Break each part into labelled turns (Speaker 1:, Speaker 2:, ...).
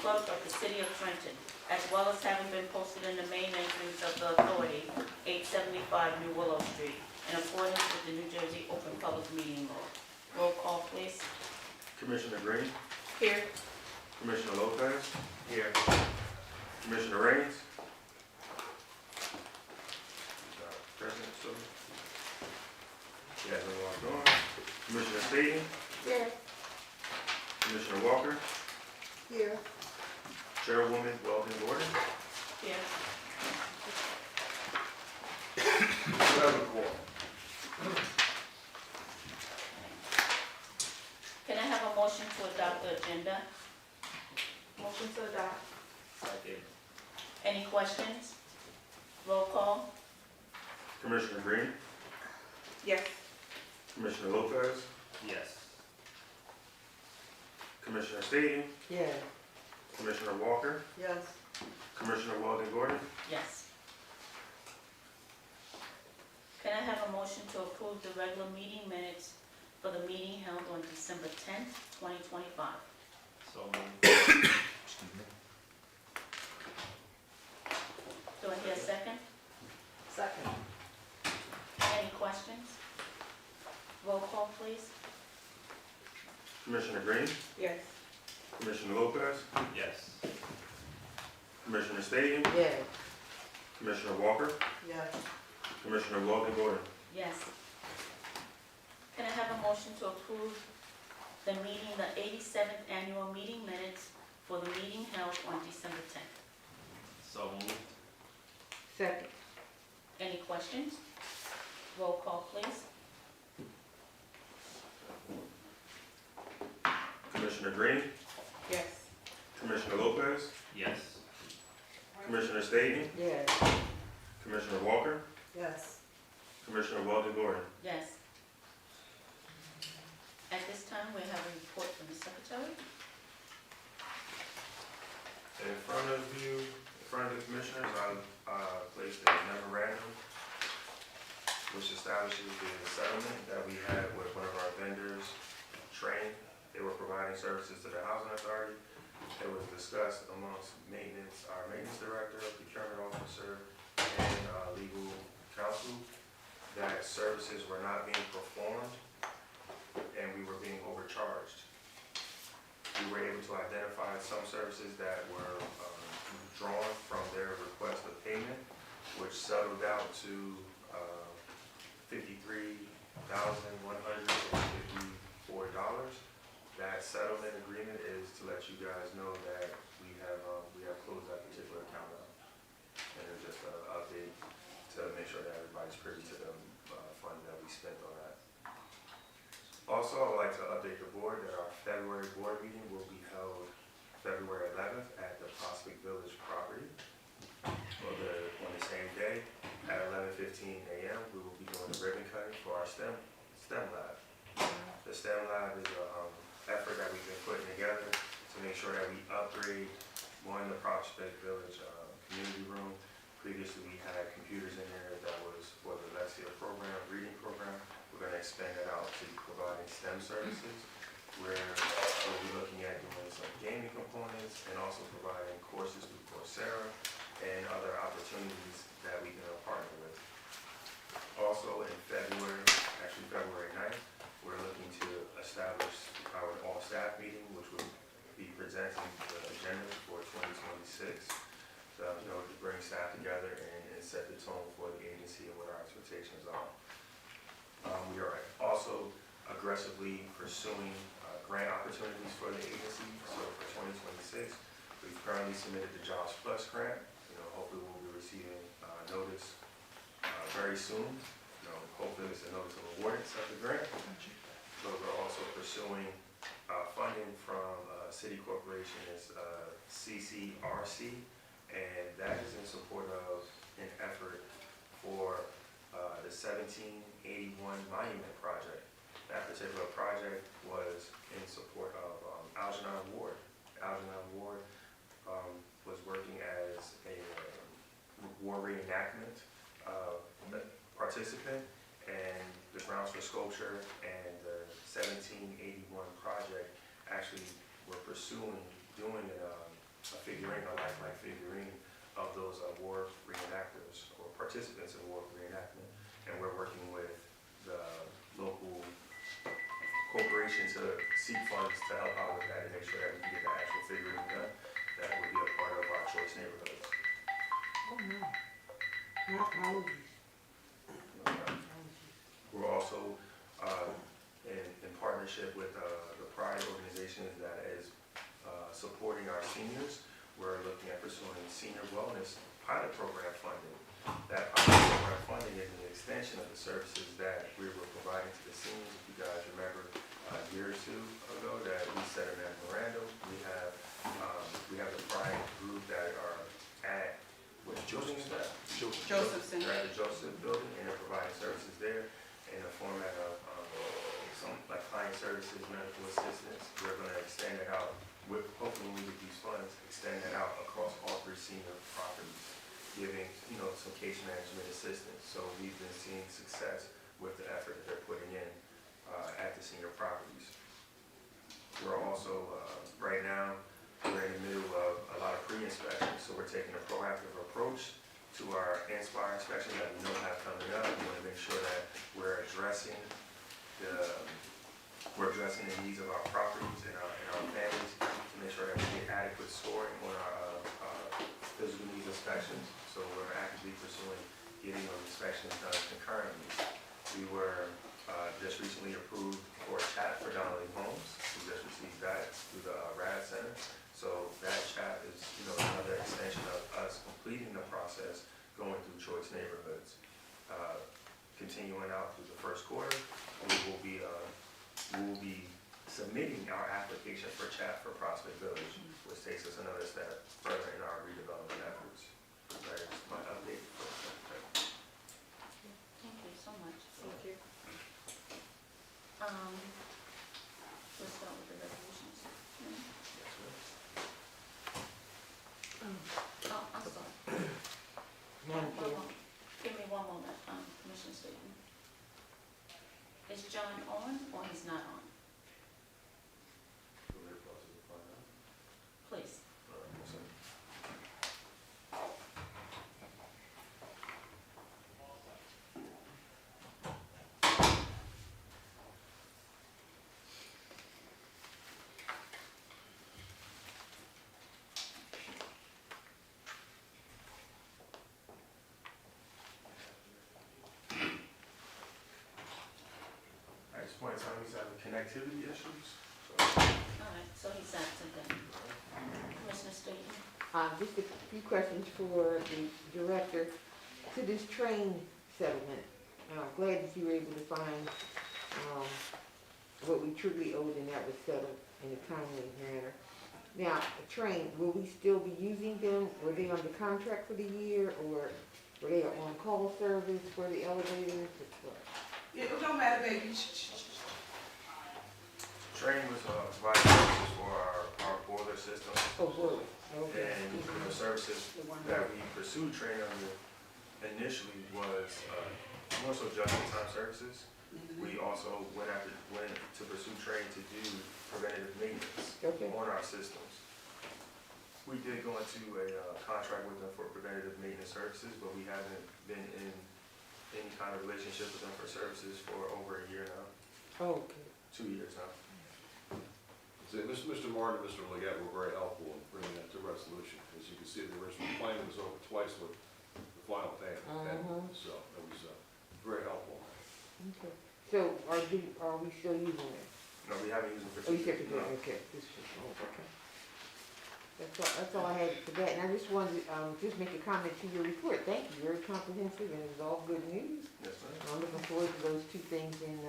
Speaker 1: clerk of the city of Trenton, as well as having been posted in the main entrance of the authority, 875 New Willow Street, in accordance with the New Jersey Open Public Meeting Law. Roll call, please.
Speaker 2: Commissioner Green,
Speaker 1: Here.
Speaker 2: Commissioner Lopez,
Speaker 3: Here.
Speaker 2: Commissioner Raines. Present, so. He hasn't walked on. Commissioner Staten,
Speaker 1: Here.
Speaker 2: Commissioner Walker,
Speaker 1: Here.
Speaker 2: Chairwoman Weldon Gordon.
Speaker 1: Here. Can I have a motion to adopt the agenda?
Speaker 4: Motion to adopt.
Speaker 3: Second.
Speaker 1: Any questions? Roll call.
Speaker 2: Commissioner Green,
Speaker 4: Yes.
Speaker 2: Commissioner Lopez,
Speaker 3: Yes.
Speaker 2: Commissioner Staten,
Speaker 4: Yeah.
Speaker 2: Commissioner Walker,
Speaker 4: Yes.
Speaker 2: Commissioner Weldon Gordon.
Speaker 1: Yes. Can I have a motion to approve the regular meeting minutes for the meeting held on December 10th, 2025?
Speaker 3: So moved.
Speaker 1: Do I hear a second?
Speaker 4: Second.
Speaker 1: Any questions? Roll call, please.
Speaker 2: Commissioner Green,
Speaker 4: Yes.
Speaker 2: Commissioner Lopez,
Speaker 3: Yes.
Speaker 2: Commissioner Staten,
Speaker 4: Yeah.
Speaker 2: Commissioner Walker,
Speaker 4: Yes.
Speaker 2: Commissioner Weldon Gordon.
Speaker 1: Yes. Can I have a motion to approve the 87th annual meeting minutes for the meeting held on December 10th?
Speaker 3: So moved.
Speaker 4: Second.
Speaker 1: Any questions? Roll call, please.
Speaker 2: Commissioner Green,
Speaker 4: Yes.
Speaker 2: Commissioner Lopez,
Speaker 3: Yes.
Speaker 2: Commissioner Staten,
Speaker 4: Yes.
Speaker 2: Commissioner Walker,
Speaker 4: Yes.
Speaker 2: Commissioner Weldon Gordon.
Speaker 1: Yes. At this time, we have a report from the secretary.
Speaker 2: In front of you, in front of the commissioners, I placed a memorandum which establishes the settlement that we had with one of our vendors, Trenton. They were providing services to the housing authority. It was discussed amongst maintenance, our maintenance director, procurement officer, and legal counsel that services were not being performed and we were being overcharged. We were able to identify some services that were drawn from their request of payment, which settled out to $53,154. That settlement agreement is to let you guys know that we have closed that particular account out. And it's just an update to make sure that everybody's privy to the fund that we spent on that. Also, I would like to update the board that our February board meeting will be held February 11th at the Prospect Village property. On the same day at 11:15 a.m. we will be doing the ribbon cutting for our STEM lab. The STEM lab is an effort that we've been putting together to make sure that we upgrade the Prospect Village community room. Previously we had computers in there that was for the Lexia program, reading program. We're going to expand it out to providing STEM services, where we'll be looking at doing some gaming components and also providing courses through Coursera and other opportunities that we can partner with. Also in February 9th, we're looking to establish our all-staff meeting, which will be presenting the agenda for 2026. To bring staff together and set the tone for the agency and what our expectations are. We are also aggressively pursuing grant opportunities for the agency. So for 2026, we've currently submitted the Jobs Plus grant. Hopefully we'll be receiving notice very soon. Hopefully it's a notice of award of the grant. So we're also pursuing funding from City Corporation, it's CCRC. And that is in support of an effort for the 1781 Monument Project. That particular project was in support of Algernon Ward. Algernon Ward was working as a war reenactment participant, and the grounds for sculpture and the 1781 project actually were pursuing doing figurine, a lifelike figurine of those war reenactors or participants in war reenactment. And we're working with the local corporation to seek funds to help out with that and make sure that we can get the actual figurine done. That would be a part of our choice neighborhoods.
Speaker 4: Oh, no. My apologies.
Speaker 2: We're also in partnership with the Pride organization that is supporting our seniors. We're looking at pursuing senior wellness pilot program funding. That pilot program funding is an extension of the services that we were providing to the seniors. If you guys remember a year or two ago that we set a memorandum, we have the Pride group that are at, which building is that?
Speaker 4: Josephson.
Speaker 2: They're at the Joseph building and they're providing services there in the format of some like client services, medical assistance. We're going to extend it out with, hopefully when we get these funds, extend it out across all 3 senior properties, giving, some case management assistance. So we've been seeing success with the effort that they're putting in at the senior properties. We're also, right now, we're in the middle of a lot of pre-inspections, so we're taking a proactive approach to our Inspire inspection that we know have coming up. We want to make sure that we're addressing the needs of our properties and our families to make sure that we get adequate scoring on our physical needs inspections. So we're actively pursuing getting those inspections done concurrently. We were just recently approved for a chat for Donnelly Homes. We just received that through the RAD Center. So that chat is, another extension of us completing the process, going through choice neighborhoods. Continuing out through the first quarter, we will be submitting our application for chat for Prospect Village, which takes us another step further in our redevelopment efforts. That is my update.
Speaker 1: Thank you so much.
Speaker 4: Thank you.
Speaker 1: Let's start with the resolutions. Oh, I'm sorry.
Speaker 4: Madam Chair.
Speaker 1: Give me one moment, Commissioner Staton. Is John on or he's not on? Please.
Speaker 2: At this point in time, he's having connectivity issues.
Speaker 1: All right, so he's absent then. Commissioner Staton?
Speaker 4: Just a few questions for the director. To this train settlement, I'm glad that you were able to find what we truly owed and that was settled in a timely manner. Now, a train, will we still be using them? Were they under contract for the year or were they on call service for the elevators?
Speaker 5: It don't matter, baby.
Speaker 2: Train was providing services for our boiler system.
Speaker 4: Oh, boy. Okay.
Speaker 2: And the services that we pursued Train under initially was more so just-in-time services. We also went to pursue Train to do preventative maintenance on our systems. We did go into a contract with them for preventative maintenance services, but we haven't been in any kind of relationship with them for services for over a year now.
Speaker 4: Okay.
Speaker 2: 2 years now.
Speaker 6: So Mr. Martin and Mr. Leggett were very helpful in bringing that to resolution. As you can see, the original plan was over twice what the final plan had. So it was very helpful.
Speaker 4: Okay. So are we still using it?
Speaker 2: No, we haven't used them for
Speaker 4: Oh,
Speaker 2: 2
Speaker 4: you said
Speaker 2: years.
Speaker 4: for that, okay. Okay. That's all I had for that. And I just wanted to just make a comment to your report. Thank you, very comprehensive and it's all good news.
Speaker 2: Yes, ma'am.
Speaker 4: I'm looking forward to those 2 things in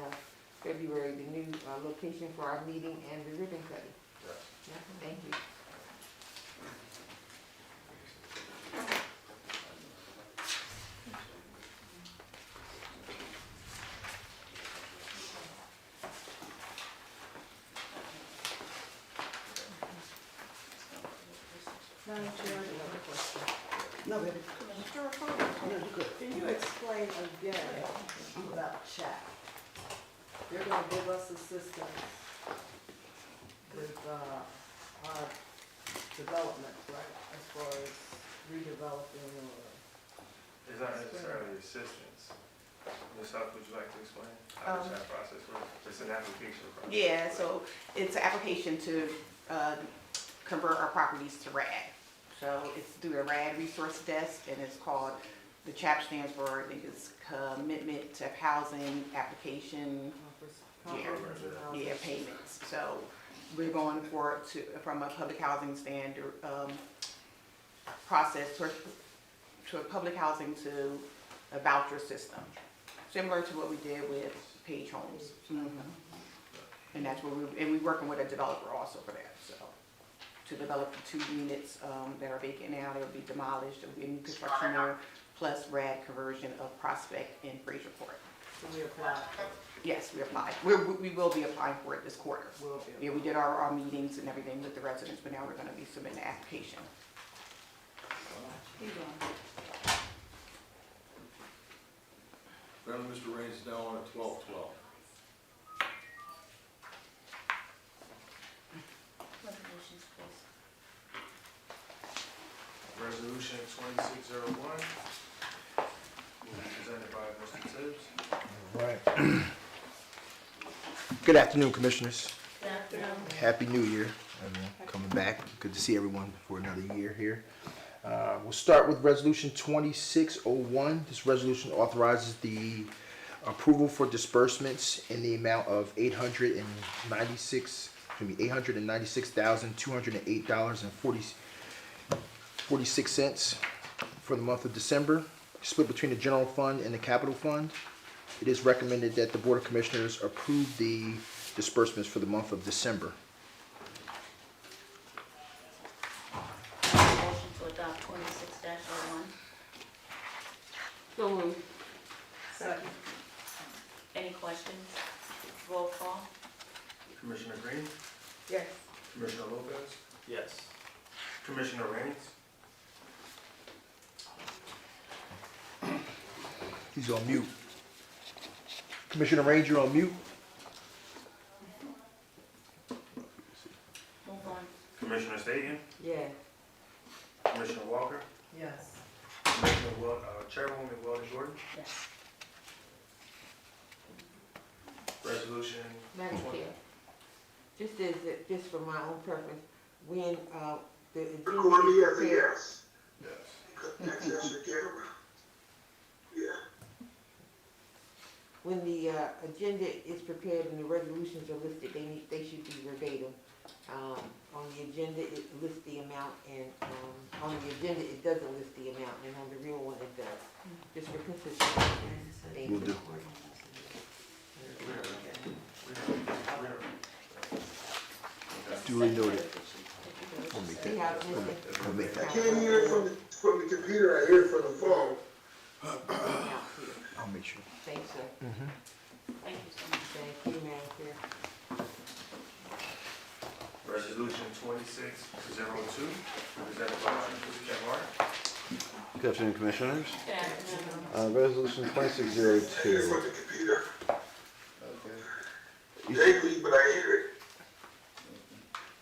Speaker 4: February, the new location for our meeting and the ribbon cutting.
Speaker 2: Yes.
Speaker 4: Yeah, thank you.
Speaker 5: Madam Chair, I have a question. No, baby.
Speaker 1: Commissioner?
Speaker 5: No, you're good. Can you explain again about chat? They're gonna give us assistance with our development, right? As far as redeveloping or.
Speaker 2: It's not necessarily assistance. Ms. Huff, would you like to explain how does that process work? It's an application process.
Speaker 7: Yeah, so it's an application to convert our properties to RAD. So it's through the RAD resource desk, and it's called, the CHAP stands for, I think it's Commitment to Housing Application,
Speaker 5: Comprehensive housing.
Speaker 7: yeah, payments. So we're going for it from a public housing standard process to a public housing to a voucher system, similar to what we did with Page Homes. And that's where we're working with a developer also for that, so. To develop the 2 units that are vacant now, they'll be demolished, there'll be a new construction there, plus RAD conversion of Prospect and Fraserport.
Speaker 5: So we applied,
Speaker 7: Yes, we applied. We will be applying for it this quarter.
Speaker 5: will be.
Speaker 7: Yeah, we did our meetings and everything with the residents, but now we're gonna be submitting the application.
Speaker 6: Apparently, Mr. Raines is now on at 12:12.
Speaker 1: Resolutions, please.
Speaker 2: Resolution 2601 will be presented by Mr. Tibbs.
Speaker 8: Right. Good afternoon, Commissioners.
Speaker 1: Good afternoon.
Speaker 8: Happy New Year, everyone. Coming back. Good to see everyone for another year here. We'll start with Resolution 2601. This resolution authorizes the approval for disbursements in the amount of $896,208.46 for the month of December, split between the general fund and the capital fund. It is recommended that the Board of Commissioners approve the disbursements for the month of December.
Speaker 1: Motion to adopt 26-01.
Speaker 4: So moved.
Speaker 5: Second.
Speaker 1: Any questions? Roll call.
Speaker 2: Commissioner Green,
Speaker 4: Yes.
Speaker 2: Commissioner Lopez,
Speaker 3: Yes.
Speaker 2: Commissioner Raines,
Speaker 8: He's on mute. Commissioner Ranger, you're on mute.
Speaker 1: Move on.
Speaker 2: Commissioner Stadium,
Speaker 4: Yes.
Speaker 2: Commissioner Walker,
Speaker 5: Yes.
Speaker 2: Chairwoman Weldon Gordon.
Speaker 1: Yes.
Speaker 2: Resolution
Speaker 4: Madam
Speaker 2: 20.
Speaker 4: Chair, just for my own preference, when the agenda
Speaker 9: Record me
Speaker 4: is
Speaker 9: as a
Speaker 4: prepared,
Speaker 9: yes.
Speaker 2: Yes.
Speaker 9: Access your camera. Yeah.
Speaker 4: when the agenda is prepared and the resolutions are listed, they should be verbatim. On the agenda, it lists the amount, and on the agenda, it doesn't list the amount, and on the real one, it does. Just for consistency.
Speaker 8: Will do. Duly noted. We'll make
Speaker 4: See
Speaker 8: that.
Speaker 4: how it's listed?
Speaker 8: We'll make
Speaker 9: I
Speaker 8: that.
Speaker 9: can't hear it from the computer, I hear it from the phone.
Speaker 8: I'll make sure.
Speaker 4: Thanks, sir.
Speaker 1: Thank you so much.
Speaker 4: Thank you, Madam Chair.
Speaker 2: Resolution 2602, presented by Mr. Kevin.
Speaker 10: Good afternoon, Commissioners.
Speaker 1: Good afternoon.
Speaker 10: Resolution
Speaker 9: I hear it
Speaker 10: 2602.
Speaker 9: from the computer. Vaguely, but I hear it.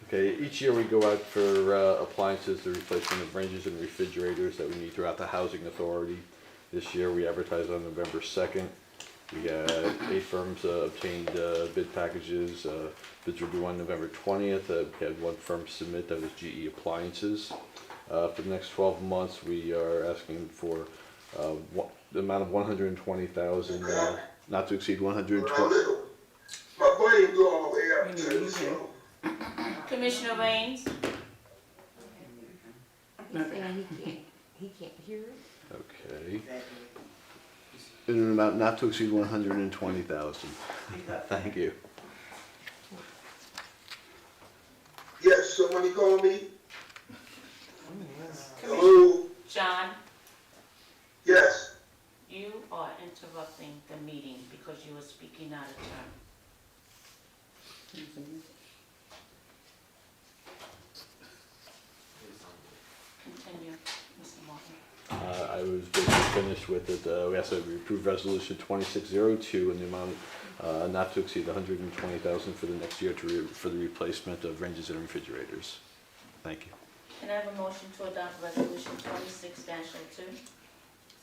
Speaker 10: Okay, each year we go out for appliances, the replacement of ranges and refrigerators that we need throughout the Housing Authority. This year we advertised on November 2nd. We had 8 firms obtained bid packages. Bids were due on November 20th. We had 1 firm submit, that was GE Appliances. For the next 12 months, we are asking for the amount of $120,000, not to exceed
Speaker 9: When I
Speaker 10: 120.
Speaker 9: little, my volume go all the way up to so.
Speaker 1: Commissioner Raines?
Speaker 4: He's saying he can't hear it?
Speaker 10: Okay. In an amount not to exceed 120,000. Thank you.
Speaker 9: Yes, somebody call me? Hello?
Speaker 1: John,
Speaker 9: Yes.
Speaker 1: you are interrupting the meeting because you are speaking out of turn. Continue, Mr. Martin.
Speaker 10: I was basically finished with it. We asked that we approve resolution 2602 in the amount not to exceed 120,000 for the next year for the replacement of ranges and refrigerators. Thank you.
Speaker 1: Can I have a motion to adopt resolution 26-02?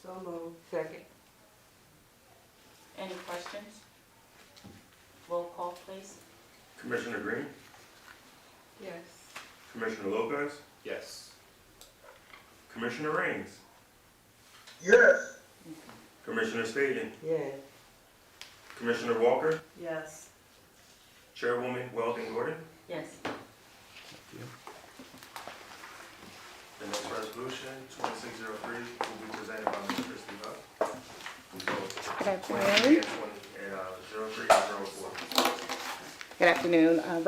Speaker 5: So moved.
Speaker 4: Second.
Speaker 1: Any questions? Roll call, please.
Speaker 2: Commissioner Green,
Speaker 5: Yes.
Speaker 2: Commissioner Lopez,
Speaker 3: Yes.
Speaker 2: Commissioner Raines,
Speaker 9: Yes.
Speaker 2: Commissioner Staton,
Speaker 4: Yes.
Speaker 2: Commissioner Walker,
Speaker 5: Yes.
Speaker 2: Chairwoman Weldon Gordon.
Speaker 1: Yes.
Speaker 2: The next resolution, 2603, will be presented by Mr. Christie Huff.
Speaker 7: Good afternoon.
Speaker 2: 03 and 04.
Speaker 7: Good afternoon.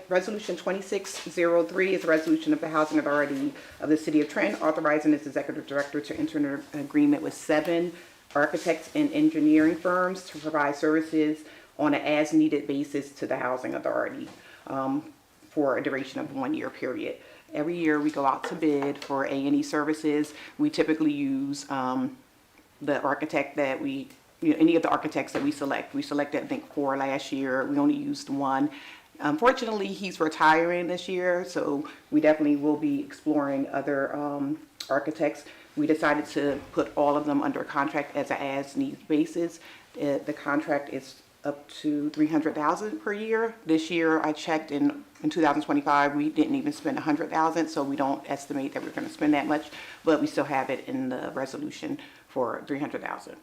Speaker 7: Resolution 2603 is a resolution of the Housing Authority of the City of Trenton authorizing its executive director to enter an agreement with 7 architects and engineering firms to provide services on an as-needed basis to the Housing Authority for a duration of 1 year period. Every year we go out to bid for A&E services. We typically use the architect that any of the architects that we select. We selected, I think, 4 last year. We only used 1. Unfortunately, he's retiring this year, so we definitely will be exploring other architects. We decided to put all of them under contract as an as-need basis. The contract is up to $300,000 per year. This year, I checked in 2025, we didn't even spend $100,000, so we don't estimate that we're going to spend that much, but we still have it in the resolution for $300,000.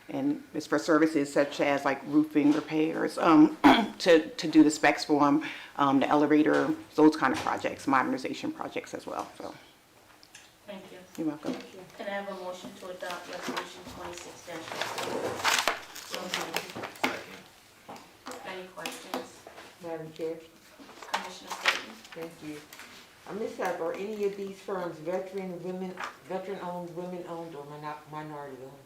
Speaker 7: And it's for services such as like roofing repairs, to do the specs for them, the elevator, those kind of projects, modernization projects as well. So
Speaker 1: Thank you.
Speaker 7: you're welcome.
Speaker 1: Can I have a motion to adopt resolution 26-04?
Speaker 3: Second.
Speaker 1: Any questions?
Speaker 4: Madam Chair,
Speaker 1: Commissioner Staton?
Speaker 4: thank you. Ms. Huff, are any of these firms veteran-owned, women-owned, or minority-owned?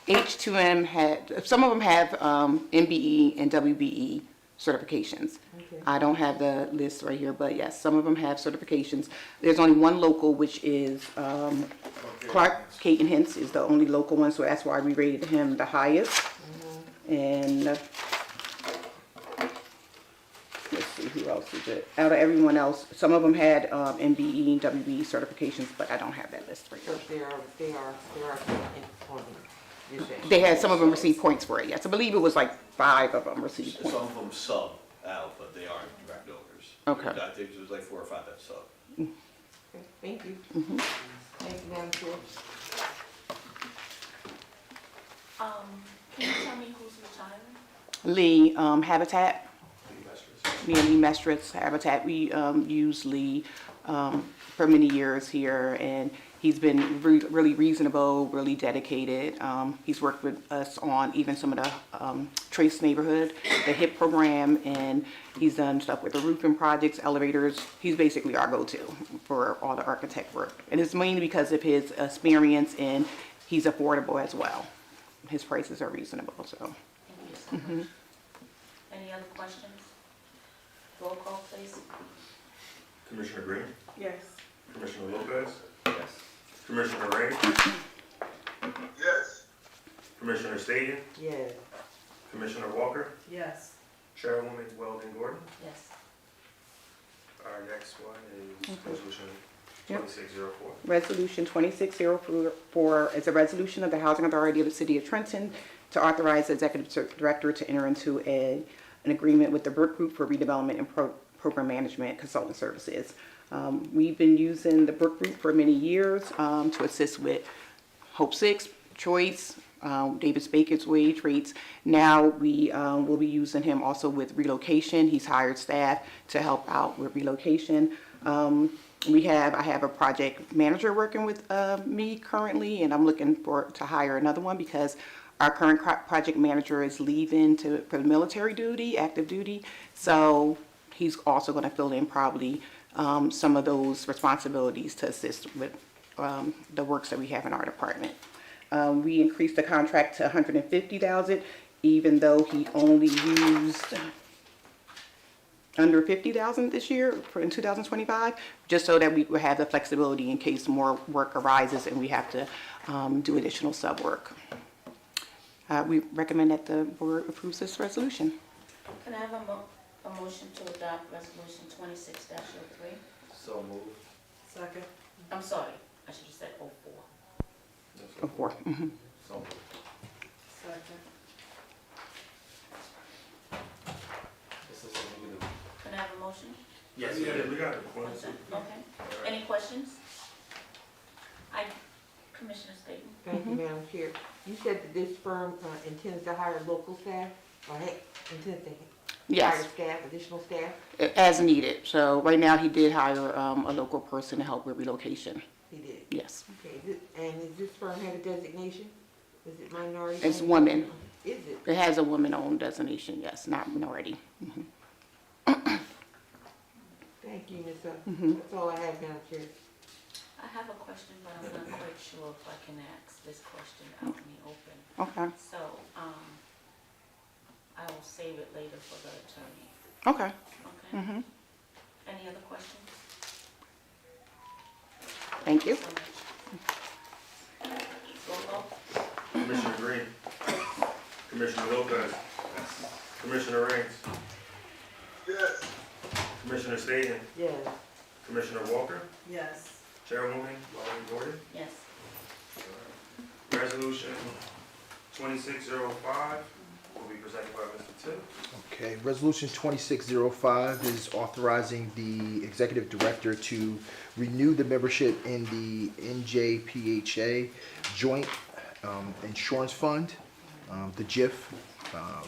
Speaker 7: H2M some of them have MBE and WBE certifications.
Speaker 4: Okay.
Speaker 7: I don't have the list right here, but yes, some of them have certifications. There's only one local, which is Clark Caton Hintz is the only local one, so that's why we rated him the highest. And let's see who else is it. Out of everyone else, some of them had MBE and WBE certifications, but I don't have that list right
Speaker 4: So
Speaker 7: here.
Speaker 4: they are on you're saying?
Speaker 7: They had, some of them received points for it, yes. I believe it was like 5 of them received points.
Speaker 11: Some of them sub out, but they aren't direct owners.
Speaker 7: Okay.
Speaker 11: I think it was like 4 or 5 that sub.
Speaker 4: Okay, thank you. Thank you, Madam Chair.
Speaker 1: Can you tell me who's retiring?
Speaker 7: Lee, Habitat, me and Lee Mestritz, Habitat, we use Lee for many years here, and he's been really reasonable, really dedicated. He's worked with us on even some of the Trace Neighborhood, the HIP program, and he's done stuff with the roofing projects, elevators. He's basically our go-to for all the architect work. And it's mainly because of his experience, and he's affordable as well. His prices are reasonable, so.
Speaker 1: Thank you so much. Any other questions? Roll call, please.
Speaker 2: Commissioner Green,
Speaker 5: Yes.
Speaker 2: Commissioner Lopez,
Speaker 3: Yes.
Speaker 2: Commissioner Raines,
Speaker 9: Yes.
Speaker 2: Commissioner Staton,
Speaker 4: Yes.
Speaker 2: Commissioner Walker,
Speaker 5: Yes.
Speaker 2: Chairwoman Weldon Gordon.
Speaker 1: Yes.
Speaker 2: Our next one is resolution
Speaker 7: Yep.
Speaker 2: 2604.
Speaker 7: Resolution 2604 is a resolution of the Housing Authority of the City of Trenton to authorize the Executive Director to enter into an agreement with the Brook Group for redevelopment and program management consultant services. We've been using the Brook Group for many years to assist with Hope 6, Choice, Davis Baker's wage rates. Now we will be using him also with relocation. He's hired staff to help out with relocation. I have a project manager working with me currently, and I'm looking to hire another one because our current project manager is leaving for military duty, active duty. So he's also going to fill in probably some of those responsibilities to assist with the works that we have in our department. We increased the contract to $150,000, even though he only used under $50,000 this year in 2025, just so that we will have the flexibility in case more work arises and we have to do additional sub work. We recommend that the board approves this resolution.
Speaker 1: Can I have a A motion to adopt resolution 26-03.
Speaker 3: So moved.
Speaker 5: Second.
Speaker 1: I'm sorry, I should have said 04.
Speaker 7: Of course.
Speaker 3: So moved.
Speaker 5: Second.
Speaker 3: This is what we do.
Speaker 1: Can I have a motion?
Speaker 2: Yes, we got it.
Speaker 1: One second. Okay. Any questions? Commissioner Staton?
Speaker 4: Thank you, Madam Chair. You said that this firm intends to hire local staff, or intends to hire
Speaker 7: Yes,
Speaker 4: staff, additional staff?
Speaker 7: as needed. So right now, he did hire a local person to help with relocation.
Speaker 4: He did.
Speaker 7: Yes,
Speaker 4: Okay, and is this firm have a designation? Is it minority?
Speaker 7: it's women.
Speaker 4: Is it?
Speaker 7: It has a woman-owned designation, yes, not minority.
Speaker 4: Thank you, Ms. That's all I have, Madam Chair.
Speaker 1: I have a question, but I'm not quite sure if I can ask this question out in the open.
Speaker 7: Okay,
Speaker 1: So, I will save it later for the attorney,
Speaker 7: okay.
Speaker 1: okay? Any other questions?
Speaker 7: Thank you.
Speaker 1: So much. Roll call?
Speaker 2: Commissioner Green. Commissioner Lopez. Commissioner Raines.
Speaker 9: Yes.
Speaker 2: Commissioner Staton.
Speaker 4: Yes.
Speaker 2: Commissioner Walker.
Speaker 5: Yes.
Speaker 2: Chairwoman Walden Gordon.
Speaker 1: Yes.
Speaker 2: Resolution 2605 will be presented by Mr. Tibbs.
Speaker 8: Okay, resolution 2605 is authorizing the executive director to renew the membership in the NJPHA Joint Insurance Fund, the JIF.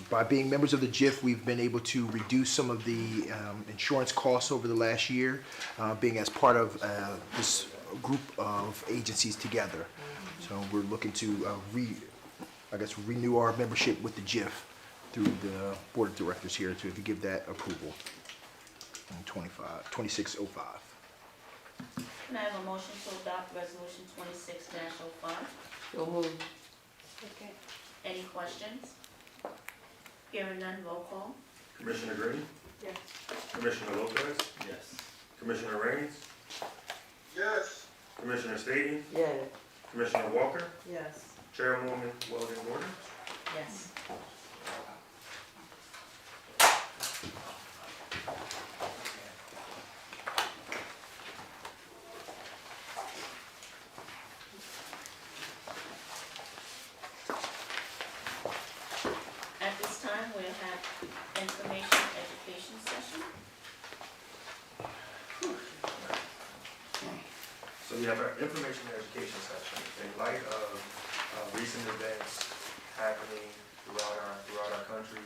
Speaker 8: By being members of the JIF, we've been able to reduce some of the insurance costs over the last year, being as part of this group of agencies together. So we're looking to renew our membership with the JIF through the board of directors here to give that approval in 2605.
Speaker 1: Can I have a motion to adopt resolution 26-05?
Speaker 4: So moved.
Speaker 1: Okay. Any questions? Hearing none, roll call?
Speaker 2: Commissioner Green.
Speaker 5: Yes.
Speaker 2: Commissioner Lopez.
Speaker 3: Yes.
Speaker 2: Commissioner Raines.
Speaker 9: Yes.
Speaker 2: Commissioner Staton.
Speaker 4: Yes.
Speaker 2: Commissioner Walker.
Speaker 5: Yes.
Speaker 2: Chairwoman Walden Gordon.
Speaker 1: Yes. At this time, we'll have information education session.
Speaker 2: So we have our information and education section. In light of recent events happening throughout our country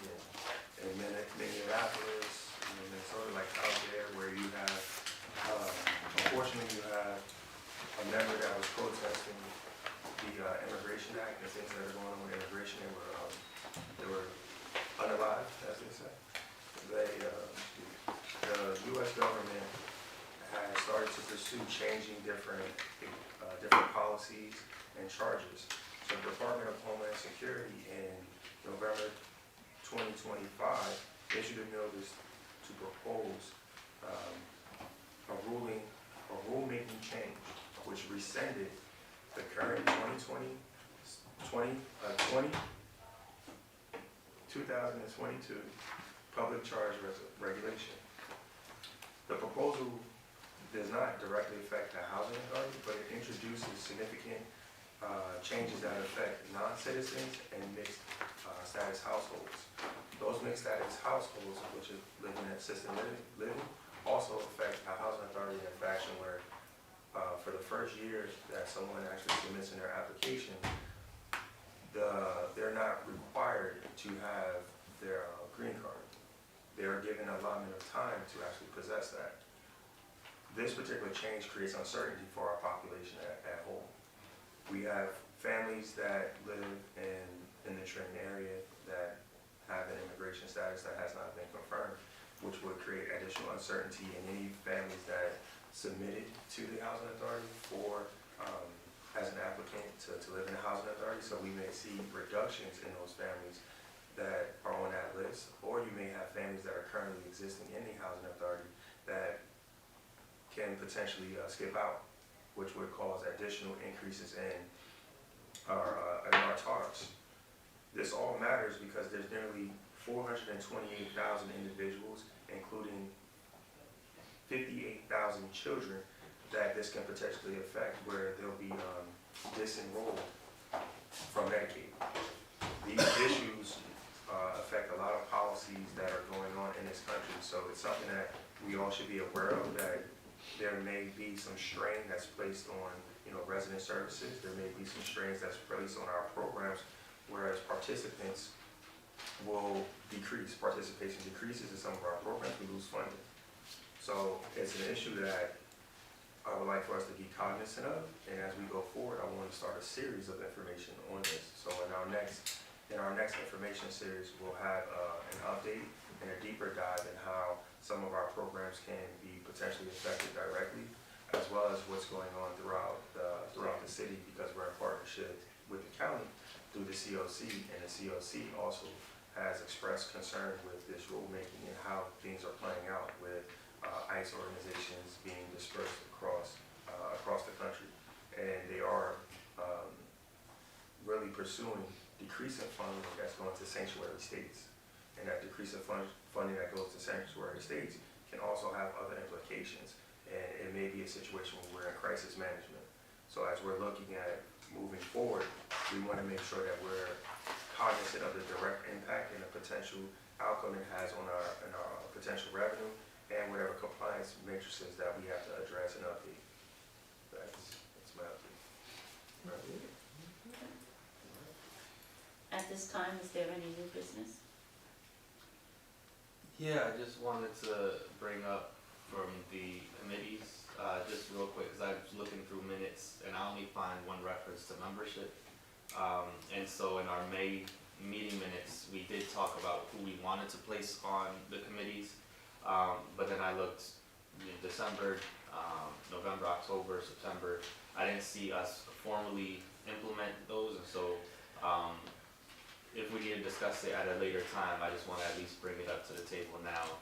Speaker 2: and Minneapolis, Minnesota, like out there where you have, unfortunately you have a member that was protesting the Immigration Act and things that are going on with immigration. They were unalived, as they say. The U.S. government has started to pursue changing different policies and charges. So the Department of Homeland Security in November 2025 issued a notice to propose a rulemaking change which rescinded the current 2022 public charge regulation. The proposal does not directly affect the housing authority, but it introduces significant changes that affect non-citizens and mixed status households. Those mixed status households, which is living in assisted living, also affect the housing authority in a fashion where for the first year that someone actually submits in their application, they're not required to have their green card. They are given an allotment of time to actually possess that. This particular change creates uncertainty for our population at home. We have families that live in the Trenton area that have an immigration status that has not been confirmed, which would create additional uncertainty in any families that submitted to the housing authority as an applicant to live in the housing authority. So we may see reductions in those families that are on that list, or you may have families that are currently existing in the housing authority that can potentially skip out, which would cause additional increases in our TARs. This all matters because there's nearly 428,000 individuals, including 58,000 children that this can potentially affect, where they'll be disenrolled from Medicaid. These issues affect a lot of policies that are going on in this country, so it's something that we all should be aware of, that there may be some strain that's placed on, resident services. There may be some strains that's placed on our programs, whereas participants will decrease. Participation decreases in some of our programs, we lose funding. So it's an issue that I would like for us to be cognizant of, and as we go forward, I want to start a series of information on this. So in our next information series, we'll have an update and a deeper dive in how some of our programs can be potentially affected directly, as well as what's going on throughout the city, because we're in partnership with the county through the COC, and the COC also has expressed concern with this rulemaking and how things are playing out with ICE organizations being dispersed across the country. And they are really pursuing decreasing funding that's going to sanctuary states. And that decrease of funding that goes to sanctuary states can also have other implications. And it may be a situation where we're in crisis management. So as we're looking at moving forward, we want to make sure that we're cognizant of the direct impact and the potential outcome it has on our potential revenue and whatever compliance matrices that we have to address and update. That's my update. Right.
Speaker 1: At this time, is there any new business?
Speaker 3: Yeah, I just wanted to bring up from the committees, just real quick, because I was looking through minutes and I only find one reference to membership. And so in our May meeting minutes, we did talk about who we wanted to place on the committees. But then I looked in December, November, October, September. I didn't see us formally implement those, and so if we need to discuss it at a later time, I just want to at least bring it up to the table now,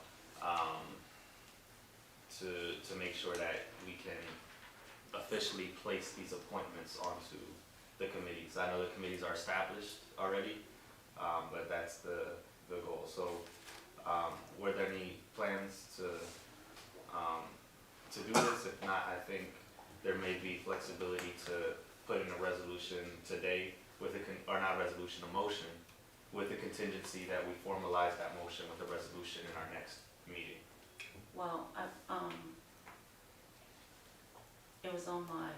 Speaker 3: to make sure that we can officially place these appointments onto the committees. I know the committees are established already, but that's the goal. So were there any plans to do this? If not, I think there may be flexibility to put in a resolution today with or not resolution, a motion, with the contingency that we formalize that motion with a resolution in our next meeting.
Speaker 1: Well, it was on my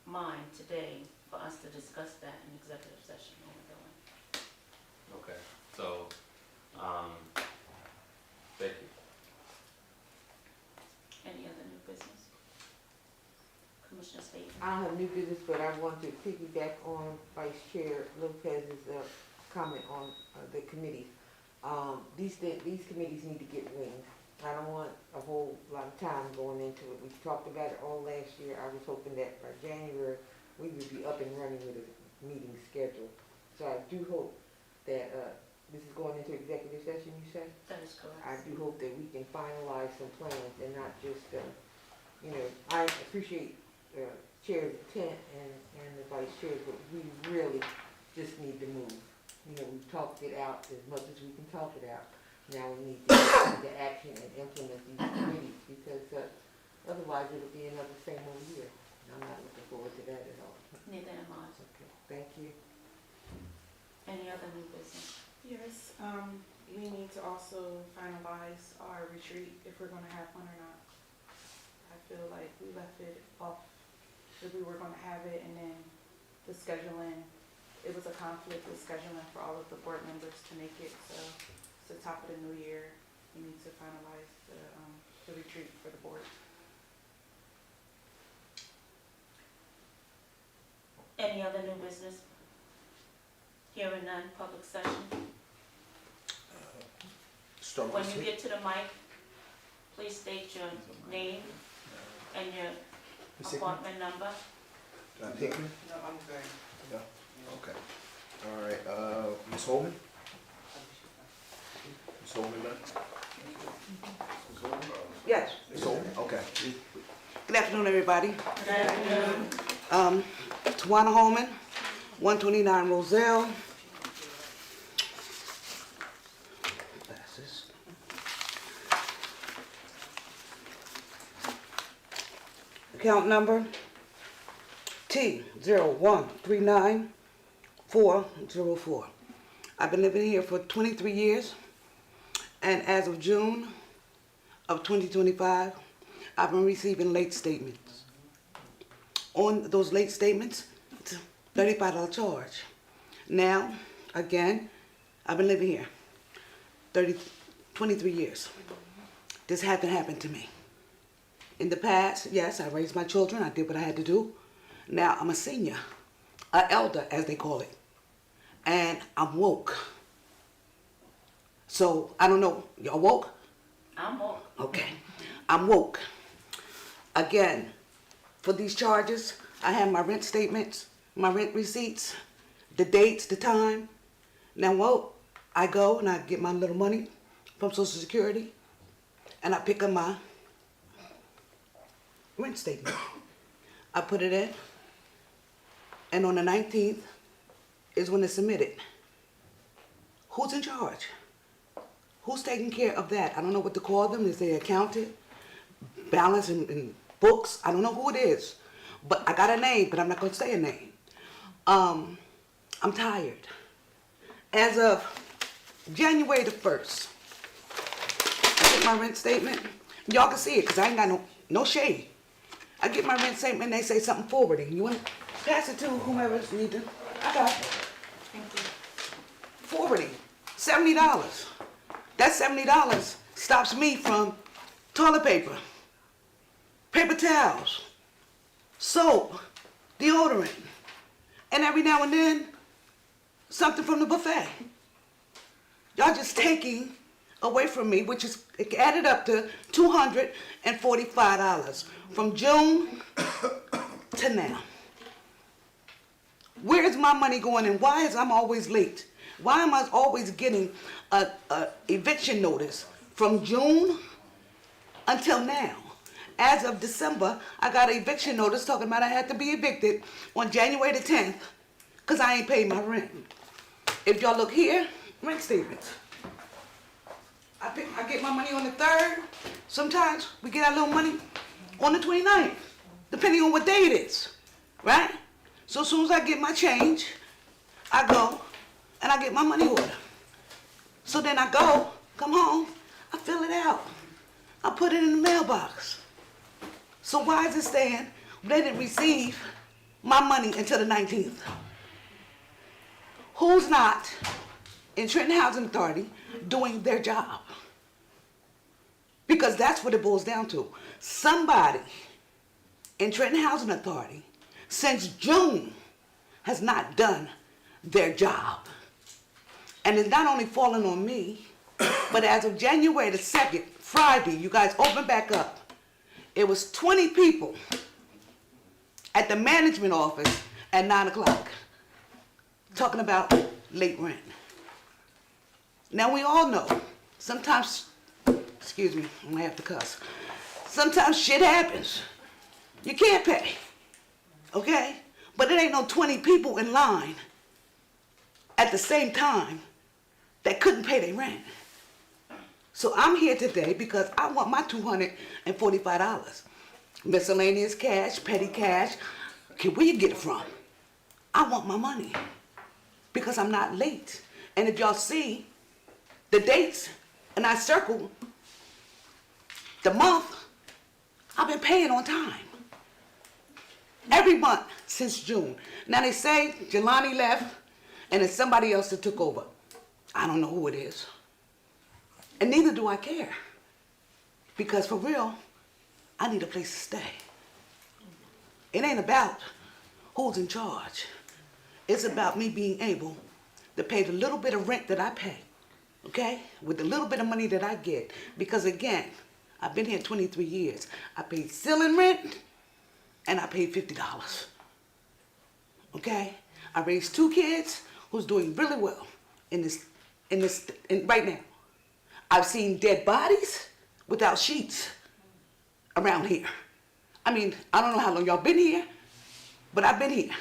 Speaker 1: mind today for us to discuss that in executive session when we're going.
Speaker 3: Okay, so, thank you.
Speaker 1: Any other new business? Commissioner State?
Speaker 4: I don't have new business, but I want to piggyback on Vice Chair Lopez's comment on the committee. These committees need to get wings. I don't want a whole lot of time going into it. We talked about it all last year. I was hoping that by January, we would be up and running with a meeting schedule. So I do hope that, this is going into executive session, you said?
Speaker 1: That is correct.
Speaker 4: I do hope that we can finalize some plans and not just, I appreciate Chair's intent and the Vice Chair, but we really just need to move. We've talked it out as much as we can talk it out. Now we need to get into action and implement these committees, because otherwise it'll be another same old year. I'm not looking forward to that at all.
Speaker 1: Neither am I.
Speaker 4: Okay, thank you.
Speaker 1: Any other new business?
Speaker 12: Yes, we need to also finalize our retreat, if we're gonna have one or not. I feel like we left it off, that we were gonna have it, and then the scheduling, it was a conflict with scheduling for all of the board members to make it, so it's the top of the new year, we need to finalize the retreat for the board.
Speaker 1: Any other new business? Hearing none, public session.
Speaker 8: Start
Speaker 1: When
Speaker 8: with
Speaker 1: you
Speaker 8: this.
Speaker 1: get to the mic, please state your name and your
Speaker 8: Ms. Hickman?
Speaker 1: apartment number.
Speaker 8: Hickman?
Speaker 5: No, I'm good.
Speaker 8: No? Okay. All right, Ms. Holman? Ms. Holman, done?
Speaker 5: Yes,
Speaker 8: Ms. Holman, okay.
Speaker 5: good afternoon, everybody.
Speaker 1: Good afternoon.
Speaker 5: Tawana Holman, 129 Roselle.
Speaker 13: account number T01394404. I've been living here for 23 years, and as of June of 2025, I've been receiving late statements. On those late statements, it's a $35 charge. Now, again, I've been living here 23 years. This hasn't happened to me. In the past, yes, I raised my children. I did what I had to do. Now I'm a senior, an elder, as they call it. And I'm woke. So, I don't know, y'all woke?
Speaker 1: I'm woke.
Speaker 13: Okay, I'm woke. Again, for these charges, I have my rent statements, my rent receipts, the dates, the time. Now, well, I go and I get my little money from Social Security, and I pick up my rent statement. I put it in, and on the 19th is when it's submitted. Who's in charge? Who's taking care of that? I don't know what to call them. Is they accountant, balance in books? I don't know who it is. But I got a name, but I'm not going to say a name. I'm tired. As of January the 1st, I get my rent statement. Y'all can see it because I ain't got no shade. I get my rent statement and they say something forwarding. You want to pass it to whomever's need to? I got it.
Speaker 12: Thank you.
Speaker 13: Forwarding. $70. That $70 stops me from toilet paper, paper towels, soap, deodorant, and every now and then, something from the buffet. Y'all just taking away from me, which is, it added up to $245 from June to now. Where is my money going and why is I'm always late? Why am I always getting a eviction notice from June until now? As of December, I got an eviction notice talking about I had to be evicted on January the 10th because I ain't paid my rent. If y'all look here, rent statements. I get my money on the 3rd. Sometimes we get our little money on the 29th, depending on what day it is, right? So as soon as I get my change, I go and I get my money order. So then I go, come home, I fill it out. I put it in the mailbox. So why is it saying they didn't receive my money until the 19th? Who's not in Trenton Housing Authority doing their job? Because that's what it boils down to. Somebody in Trenton Housing Authority since June has not done their job. And it's not only falling on me, but as of January the 2nd, Friday, you guys open back up. It was 20 people at the management office at 9 o'clock talking about late rent. Now we all know, sometimes, excuse me, I'm gonna have to cuss. Sometimes shit happens. You can't pay, okay? But it ain't no 20 people in line at the same time that couldn't pay their rent. So I'm here today because I want my $245. Miscellaneous cash, petty cash, where you get it from? I want my money because I'm not late. And if y'all see the dates, and I circle the month, I've been paying on time. Every month since June. Now they say Jelani left and it's somebody else that took over. I don't know who it is. And neither do I care. Because for real, I need a place to stay. It ain't about who's in charge. It's about me being able to pay the little bit of rent that I pay, okay? With the little bit of money that I get. Because again, I've been here 23 years. I paid ceiling rent and I paid $50, okay? I raised 2 kids who's doing really well in right now. I've seen dead bodies without sheets around here. I mean, I don't know how long y'all been here, but I've been here.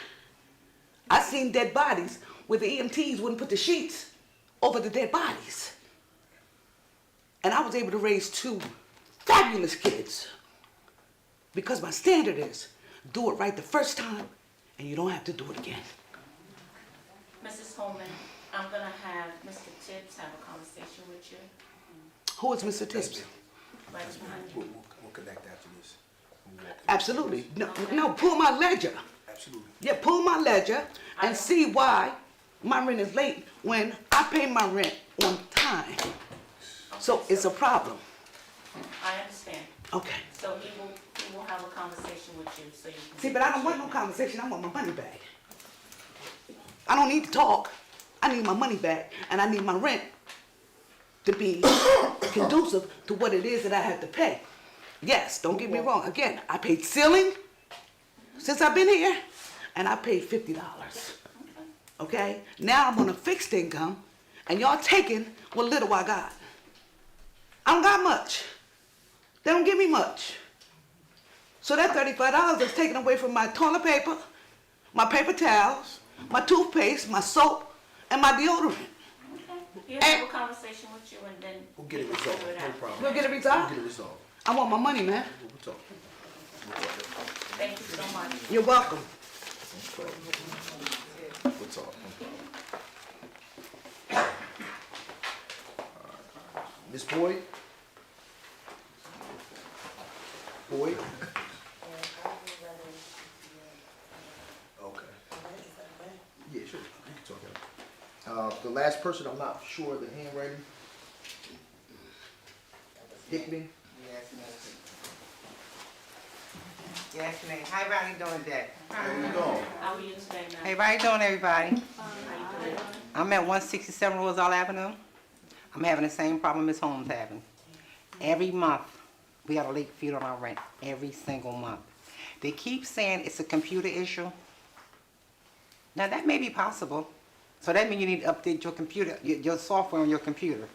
Speaker 13: I've seen dead bodies where the EMTs wouldn't put the sheets over the dead bodies. And I was able to raise 2 fabulous kids. Because my standard is, do it right the first time, and you don't have to do it again.
Speaker 1: Mrs. Holman, I'm gonna have Mr. Tibbs have a conversation with you.
Speaker 13: Who is Mr. Tibbs?
Speaker 1: Right behind you.
Speaker 8: We'll connect after this.
Speaker 13: Absolutely. No, pull my ledger.
Speaker 8: Absolutely.
Speaker 13: Yeah, pull my ledger and see why my rent is late when I pay my rent on time. So it's a problem.
Speaker 1: I understand.
Speaker 13: Okay.
Speaker 1: So he will have a conversation with you so you can.
Speaker 13: See, but I don't want no conversation. I want my money back. I don't need to talk. I need my money back, and I need my rent to be conducive to what it is that I have to pay. Yes, don't get me wrong. Again, I paid ceiling since I've been here, and I paid $50. Okay? Now I'm on a fixed income, and y'all taking what little I got. I don't got much. They don't give me much. So that $35 is taken away from my toilet paper, my paper towels, my toothpaste, my soap, and my deodorant.
Speaker 1: He'll have a conversation with you and then.
Speaker 8: We'll get it resolved, no problem.
Speaker 13: We'll get it resolved?
Speaker 8: We'll get it resolved.
Speaker 13: I want my money, man.
Speaker 8: We'll talk.
Speaker 1: Thank you so much.
Speaker 13: You're welcome.
Speaker 8: We'll talk. Ms. Boyd? Boyd? Okay. Yeah, sure, you can talk. The last person, I'm not sure of the handwriting. Hickman?
Speaker 14: Yes, ma'am. How everybody doing today?
Speaker 8: There you go.
Speaker 1: How are you today, ma'am?
Speaker 14: How everybody doing, everybody?
Speaker 1: How you doing?
Speaker 14: I'm at 167 Roselle Avenue. I'm having the same problem Ms. Holmes having. Every month, we have a late fee on our rent. Every single month. They keep saying it's a computer issue. Now, that may be possible. So that means you need to update your computer, your software on your computer.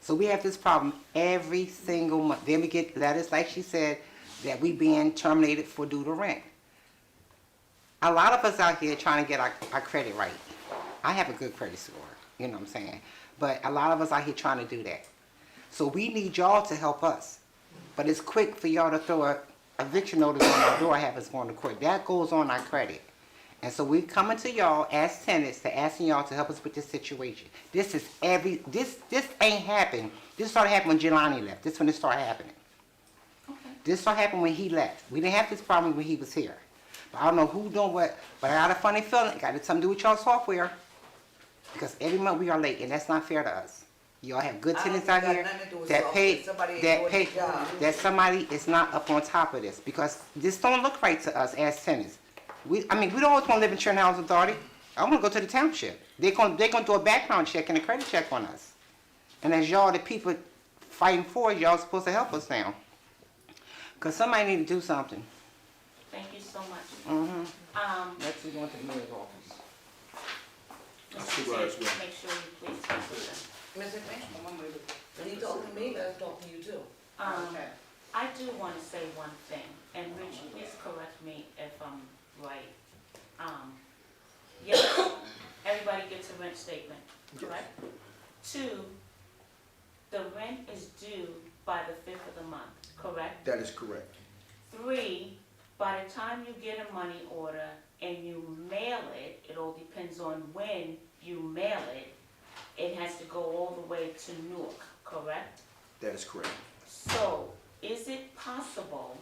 Speaker 14: So we have this problem every single month. Then we get letters, like she said, that we being terminated for due to rent. A lot of us out here trying to get our credit right. I have a good credit score, you know what I'm saying? But a lot of us out here trying to do that. So we need y'all to help us. But it's quick for y'all to throw a eviction notice on our door, have us going to court. That goes on our credit. And so we coming to y'all as tenants to asking y'all to help us with this situation. This ain't happened. This started happening when Jelani left. This when it started happening.
Speaker 1: Okay.
Speaker 14: This started happening when he left. We didn't have this problem when he was here. But I don't know who doing what, but I got a funny feeling it got something to do with y'all software. Because every month we are late, and that's not fair to us. Y'all have good tenants out here that somebody is not up on top of this. Because this don't look right to us as tenants. We don't always want to live in Trenton Housing Authority. I want to go to the township. They're gonna do a background check and a credit check on us. And as y'all, the people fighting for it, y'all supposed to help us now. Because somebody need to do something.
Speaker 1: Thank you so much.
Speaker 14: Mm-hmm. Let's go to the mayor's office.
Speaker 1: Mr. Tibbs, make sure you please speak with them.
Speaker 13: Mr. McMahon, when you talk to me, let's talk to you too.
Speaker 14: Okay.
Speaker 1: I do want to say one thing, and Rich, please correct me if I'm right. Yes, everybody gets a rent statement, correct? 2, the rent is due by the 5th of the month, correct?
Speaker 8: That is correct.
Speaker 1: 3, by the time you get a money order and you mail it, it all depends on when you mail it, it has to go all the way to Newark, correct?
Speaker 8: That is correct.
Speaker 1: So, is it possible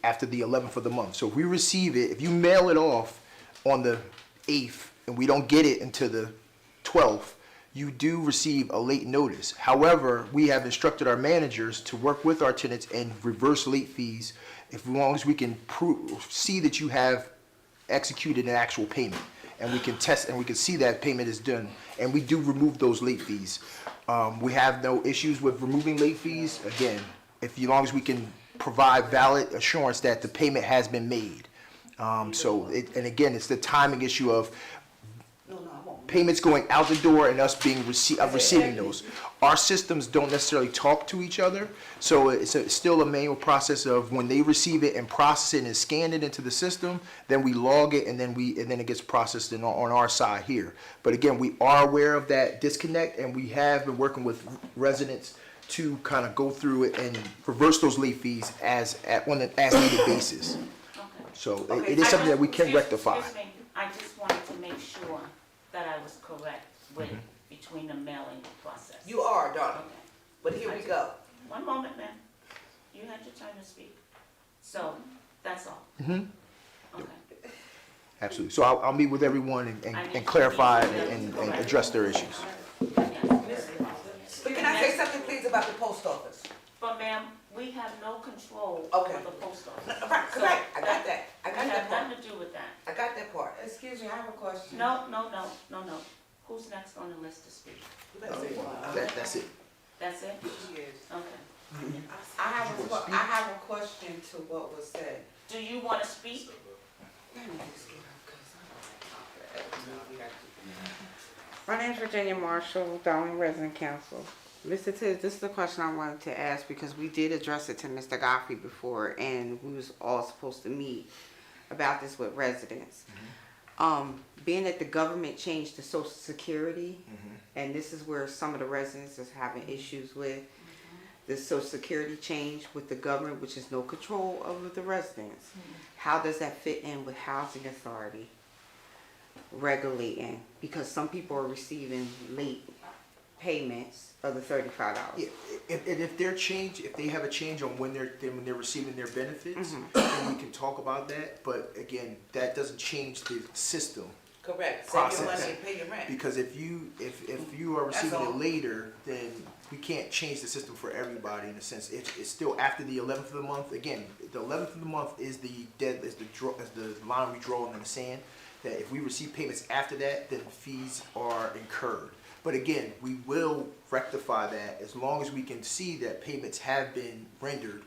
Speaker 8: After the 11th of the month. So if we receive it, if you mail it off on the 8th and we don't get it until the 12th, you do receive a late notice. However, we have instructed our managers to work with our tenants and reverse late fees as long as we can see that you have executed an actual payment, and we can test, and we can see that payment is done, and we do remove those late fees. We have no issues with removing late fees, again, as long as we can provide valid assurance that the payment has been made. And again, it's the timing issue of payments going out the door and us being receiving those. Our systems don't necessarily talk to each other, so it's still a manual process of when they receive it and process it and scan it into the system, then we log it, and then it gets processed on our side here. But again, we are aware of that disconnect, and we have been working with residents to kind of go through it and reverse those late fees on an as-needed basis. So it is something that we can rectify.
Speaker 1: Excuse me, I just wanted to make sure that I was correct with, between the mailing process.
Speaker 13: You are, darling.
Speaker 1: Okay.
Speaker 13: But here we go.
Speaker 1: One moment, ma'am. You had your time to speak. So, that's all.
Speaker 8: Mhm.
Speaker 1: Okay.
Speaker 8: Absolutely. So I'll meet with everyone and clarify and address their issues.
Speaker 13: But can I say something, please, about the post office?
Speaker 1: But ma'am, we have no control
Speaker 13: Okay.
Speaker 1: over the post office.
Speaker 13: Right, correct. I got that. I got
Speaker 1: We
Speaker 13: that
Speaker 1: have
Speaker 13: part.
Speaker 1: nothing to do with that.
Speaker 13: I got that part.
Speaker 5: Excuse me, I have a question.
Speaker 1: No. Who's next on the list to speak?
Speaker 8: That's it.
Speaker 1: That's it?
Speaker 5: Yes.
Speaker 1: Okay.
Speaker 5: I have a question to what was said.
Speaker 1: Do you want to speak?
Speaker 5: Let me just get up, 'cause
Speaker 12: My name's Virginia Marshall, Darwin Resident Council. Mr. Tibbs, this is the question I wanted to ask because we did address it to Mr. Godfrey before, and we was all supposed to meet about this with residents. Being that the government changed the Social Security, and this is where some of the residents is having issues with the Social Security change with the government, which is no control over the residents. How does that fit in with Housing Authority regulating? Because some people are receiving late payments of the $35.
Speaker 8: Yeah, if they have a change on when they're receiving their benefits, then we can talk about that. But again, that doesn't change the system.
Speaker 13: Correct. Save
Speaker 8: Process.
Speaker 13: your money and pay your rent.
Speaker 8: Because if you are receiving it later, then we can't change the system for everybody in a sense. It's still after the 11th of the month. Again, the 11th of the month is the line we draw in the sand. That if we receive payments after that, then fees are incurred. But again, we will rectify that as long as we can see that payments have been rendered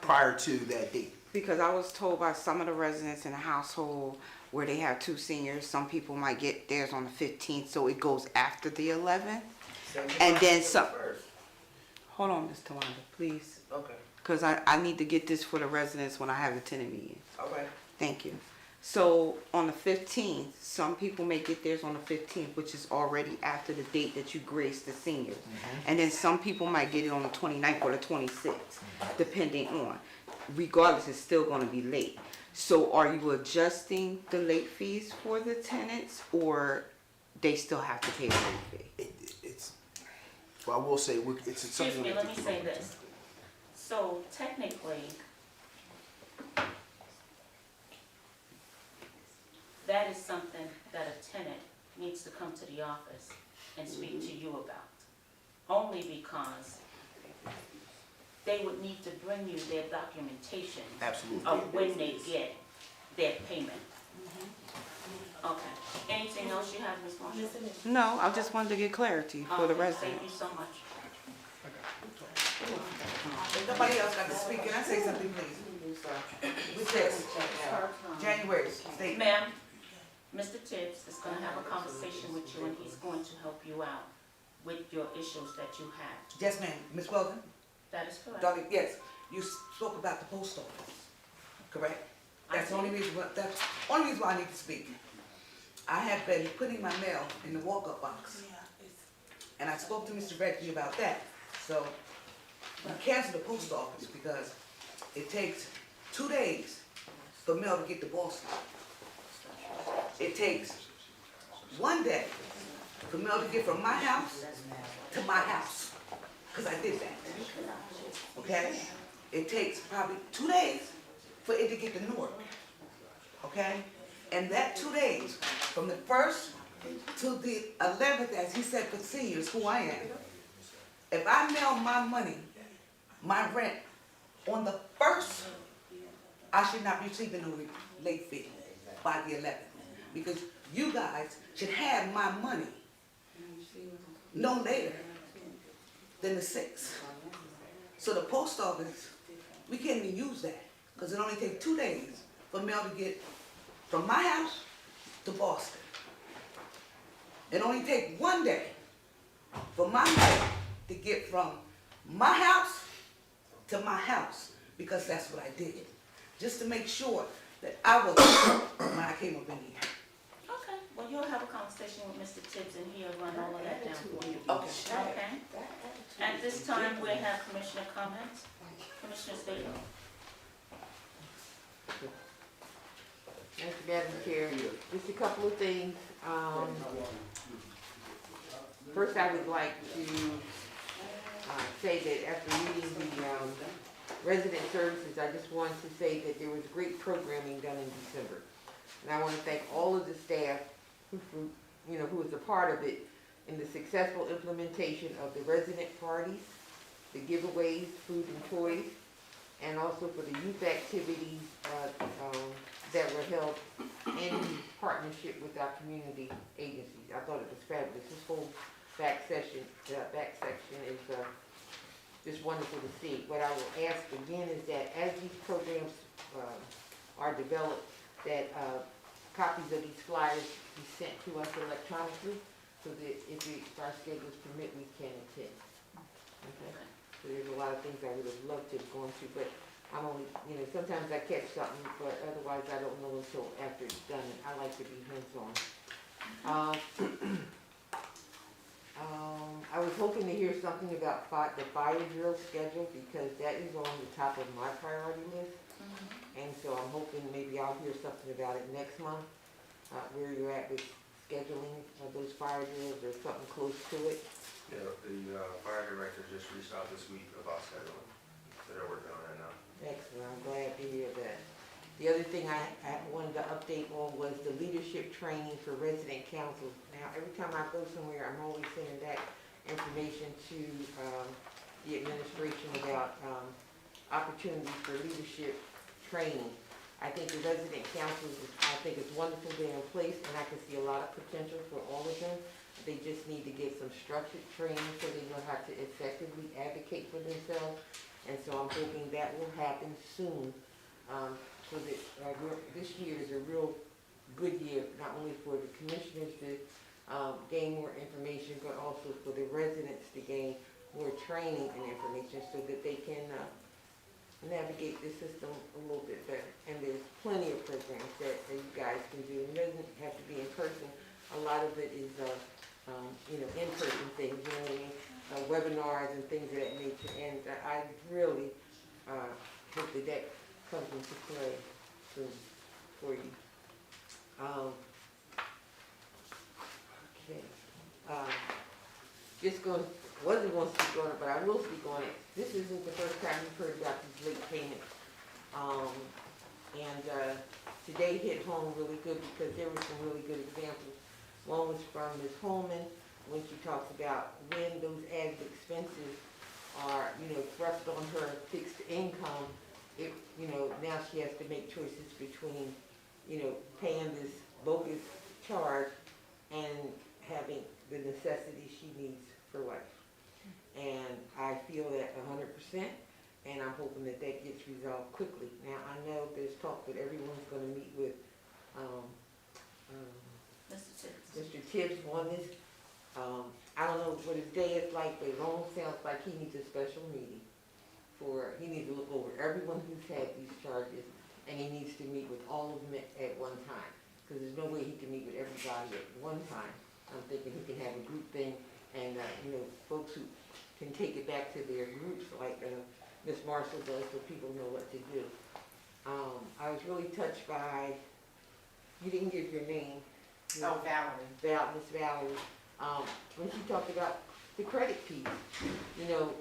Speaker 8: prior to that date.
Speaker 12: Because I was told by some of the residents in the household where they have two seniors, some people might get theirs on the 15th, so it goes after the 11th. And then some. Hold on, Ms. Tawanda, please.
Speaker 13: Okay.
Speaker 12: Because I need to get this for the residents when I have the tenant meeting.
Speaker 13: Okay.
Speaker 12: Thank you. So on the 15th, some people may get theirs on the 15th, which is already after the date that you grace the seniors. And then some people might get it on the 29th or the 26th, depending on. Regardless, it's still going to be late. So are you adjusting the late fees for the tenants, or they still have to pay the late fee?
Speaker 8: Well, I will say it's something.
Speaker 1: Excuse me, let me say this. So technically, that is something that a tenant needs to come to the office and speak to you about. Only because they would need to bring you their documentation
Speaker 8: Absolutely.
Speaker 1: of when they get their payment. Okay. Anything else you have, Ms. Marshall?
Speaker 12: No, I just wanted to get clarity for the
Speaker 1: Thank
Speaker 12: residents.
Speaker 1: you so much.
Speaker 13: If nobody else got to speak, can I say something, please? With this, January, state.
Speaker 1: Ma'am, Mr. Tibbs is gonna have a conversation with you, and he's going to help you out with your issues that you have.
Speaker 13: Yes, ma'am. Ms. Weldon?
Speaker 1: That is correct.
Speaker 13: Darling, yes, you spoke about the post office, correct? That's the only reason, that's the only reason why I need to speak. I have been putting my mail in the walk-up box. And I spoke to Mr. Reggie about that. So, we canceled the post office because it takes 2 days for mail to get to Boston. It takes 1 day for mail to get from my house to my house, because I did that. Okay? It takes probably 2 days for it to get to Newark. Okay? And that 2 days, from the 1st to the 11th, as he said, for seniors, who I am, if I mail my money, my rent, on the 1st I should not be receiving no late fee by the 11th. Because you guys should have my money no later than the 6th. So the post office, we can't even use that, because it only takes 2 days for mail to get from my house to Boston. It only takes 1 day for my mail to get from my house to my house, because that's what I did. Just to make sure that I was when I came up in here.
Speaker 1: Okay, well, you'll have a conversation with Mr. Tibbs and he'll run all of that down for you.
Speaker 13: Okay.
Speaker 1: Okay. At this time, we'll have commissioner comments. Commissioner Staley.
Speaker 4: Thank you, Madam Chair. Just a couple of things. First, I would like to say that after reading the resident services, I just wanted to say that there was great programming done in December. And I want to thank all of the staff who was a part of it in the successful implementation of the resident parties, the giveaways, food and toys, and also for the youth activities that were held in partnership with our community agencies. I thought it was fabulous. This whole back section is just wonderful to see. What I will ask again is that as these programs are developed, that copies of these flyers be sent to us electronically, so that if our schedules permit, we can attend. Okay? So there's a lot of things I would have loved to have gone to, but I'm only, sometimes I catch something, but otherwise I don't know until after it's done, and I like to be hands-on. I was hoping to hear something about the fire drill schedule, because that is on the top of my priority list. And so I'm hoping maybe I'll hear something about it next month, where you're at with scheduling of those fire drills or something close to it.
Speaker 2: Yeah, the fire director just reached out this week about scheduling, so they're working on that now.
Speaker 4: Excellent, I'm glad to hear that. The other thing I wanted to update on was the leadership training for resident councils. Now, every time I go somewhere, I'm always sending back information to the administration about opportunities for leadership training. I think the resident councils, it's wonderful they're in place, and I can see a lot of potential for all of them. They just need to get some structured training so they know how to effectively advocate for themselves. And so I'm hoping that will happen soon, so that this year is a real good year, not only for the commissioners to gain more information, but also for the residents to gain more training and information so that they can navigate the system a little bit better. And there's plenty of programs that you guys can do. It doesn't have to be in person. A lot of it is, in-person things, you know what I mean? Webinars and things of that nature. And I really hope that comes into play soon for you. Okay. Wasn't going to speak on it, but I will speak on it. This isn't the first time we've heard about these late payments. Today hit home really good because there were some really good examples. One was from Ms. Holman, when she talks about when those added expenses are, thrust on her fixed income, now she has to make choices between, paying this bogus charge and having the necessities she needs for life. And I feel that 100%, and I'm hoping that gets resolved quickly. Now, I know there's talk that everyone's going to meet with Mr. Tibbs on this. I don't know what his day is like, but it almost sounds like he needs a special meeting. He needs to look over everyone who's had these charges, and he needs to meet with all of them at one time. Because there's no way he can meet with everybody at one time. I'm thinking he can have a group thing, and folks who can take it back to their groups like Ms. Marshall does, so people know what to do. I was really touched by, you didn't give your name.
Speaker 7: Oh, Valerie.
Speaker 4: Miss Valerie, when she talked about the credit piece,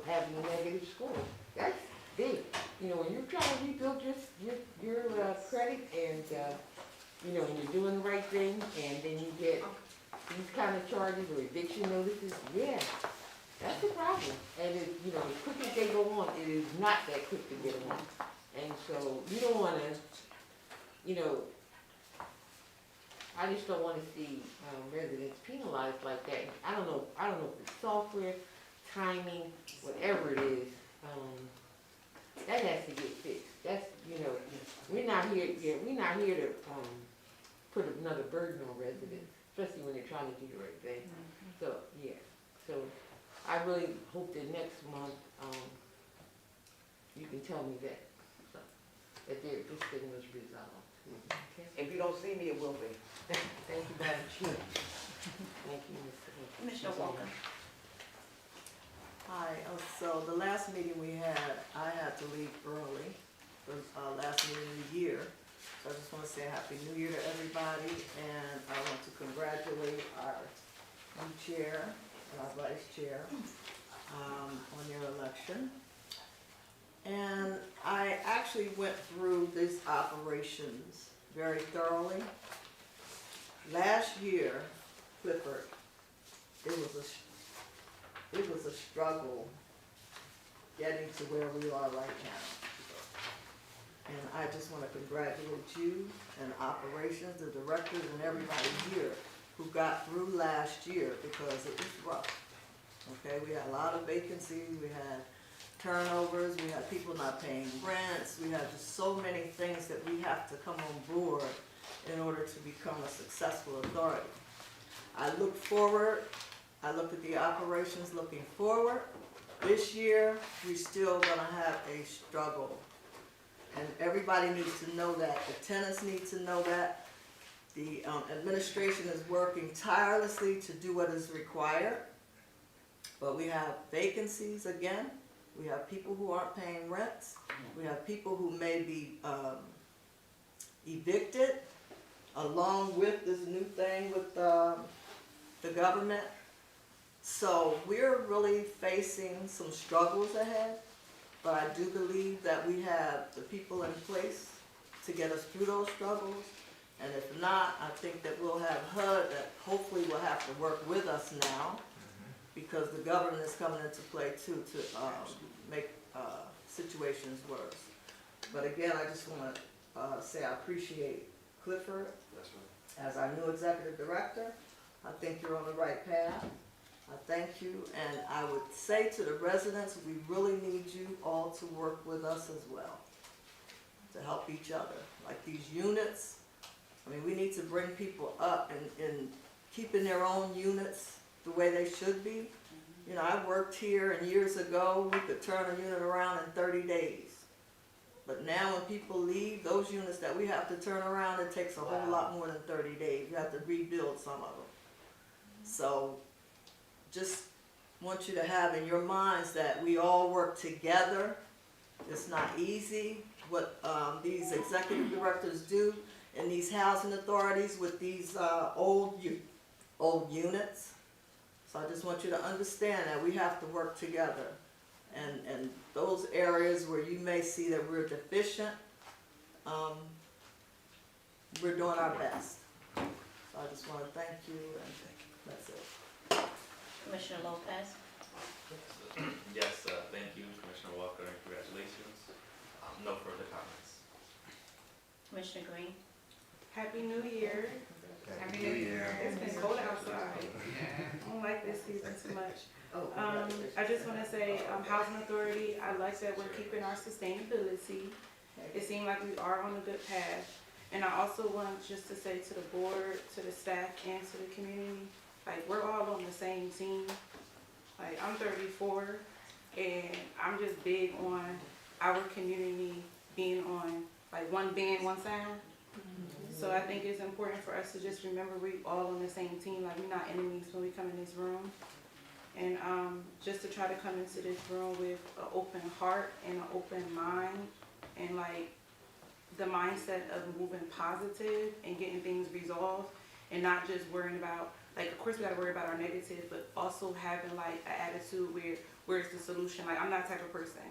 Speaker 4: having a negative score. That's big. When you're trying to rebuild your credit and, and you're doing the right thing, and then you get these kind of charges or eviction notices, yeah, that's a problem. And as quick as they go on, it is not that quick to get on. And so you don't wanna, you know, I just don't wanna see, residents penalized like that. I don't know if it's software, timing, whatever it is, that has to get fixed. That's, you know, we're not here to, put another burden on residents, especially when they're trying to do the right thing. So, yeah, so I really hope that next month, you can tell me that, so, that this thing was resolved. Okay?
Speaker 13: If you don't see me, it will be.
Speaker 4: Thank you, Madam Chair. Thank you, Mr.
Speaker 1: Commissioner Walker.
Speaker 5: Hi, so the last meeting we had, I had to leave early, for last meeting of the year. So I just want to say Happy New Year to everybody, and I want to congratulate our new chair and our vice chair on your election. And I actually went through these operations very thoroughly. Last year, Clifford, it was a struggle getting to where we are right now. And I just want to congratulate you and operations, the directors, and everybody here who got through last year, because it was rough. Okay, we had a lot of vacancies, we had turnovers, we had people not paying rents, we had just so many things that we have to come on board in order to become a successful authority. I look at the operations looking forward. This year, we're still gonna have a struggle. And everybody needs to know that, the tenants need to know that. The administration is working tirelessly to do what is required. But we have vacancies again. We have people who aren't paying rents. We have people who may be evicted, along with this new thing with the government. So we're really facing some struggles ahead, but I do believe that we have the people in place to get us through those struggles. And if not, I think that we'll have HUD that hopefully will have to work with us now, because the government is coming into play too to make situations worse. But again, I just want to say I appreciate Clifford as our new executive director. I think you're on the right path. I thank you, and I would say to the residents, we really need you all to work with us as well, to help each other. Like these units, I mean, we need to bring people up and keep in their own units the way they should be. You know, I worked here, and years ago, we could turn a unit around in 30 days. But now when people leave, those units that we have to turn around, it takes a whole lot more than 30 days. You have to rebuild some of them. So just want you to have in your minds that we all work together. It's not easy what these executive directors do in these housing authorities with these old units. So I just want you to understand that we have to work together. And those areas where you may see that we're deficient, we're doing our best. So I just want to thank you, and that's it.
Speaker 1: Commissioner Lopez.
Speaker 3: Yes, thank you, Commissioner Walker, and congratulations. No further comments.
Speaker 1: Commissioner Green.
Speaker 12: Happy New Year.
Speaker 4: Happy New Year.
Speaker 12: It's been cold outside. I don't like this season too much. I just want to say, Housing Authority, I like that we're keeping our sustainability. It seems like we are on a good path. And I also want just to say to the board, to the staff, and to the community, like, we're all on the same team. Like, I'm 34, and I'm just big on our community being on, like, one band, one sound. So I think it's important for us to just remember we all on the same team, like, we're not enemies when we come in this room. And just to try to come into this room with an open heart and an open mind, and like the mindset of moving positive and getting things resolved, and not just worrying about, like, of course we gotta worry about our negative, but also having like an attitude where where's the solution. Like, I'm that type of person.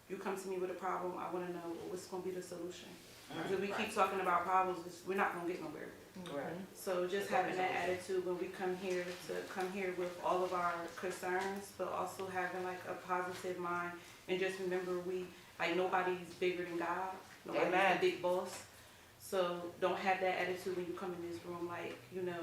Speaker 12: You come to me with a problem, I wanna know what's gonna be the solution. Because if we keep talking about problems, we're not gonna get nowhere.
Speaker 4: Right.
Speaker 12: So just having that attitude when we come here with all of our concerns, but also having like a positive mind, and just remember Like nobody's bigger than God. Nobody's
Speaker 14: Amen.
Speaker 12: the big boss. So don't have that attitude when you come in this room like, you know,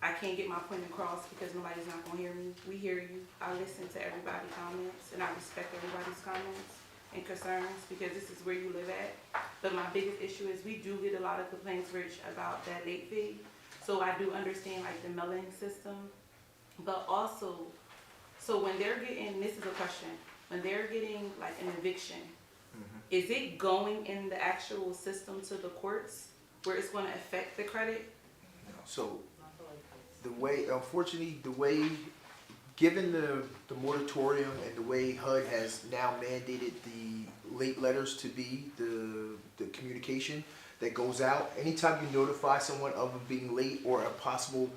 Speaker 12: I can't get my point across because nobody's not gonna hear me. We hear you. I listen to everybody's comments and I respect everybody's comments and concerns because this is where you live at. But my biggest issue is we do get a lot of complaints, Rich, about that late fee. So I do understand like the mailing system, but also, so when they're getting, this is a question, when they're getting like an eviction, is it going in the actual system to the courts where it's gonna affect the credit?
Speaker 8: So the way, unfortunately, the way, given the moratorium and the way HUD has now mandated the late letters to be the communication that goes out, anytime you notify someone of being late or a possible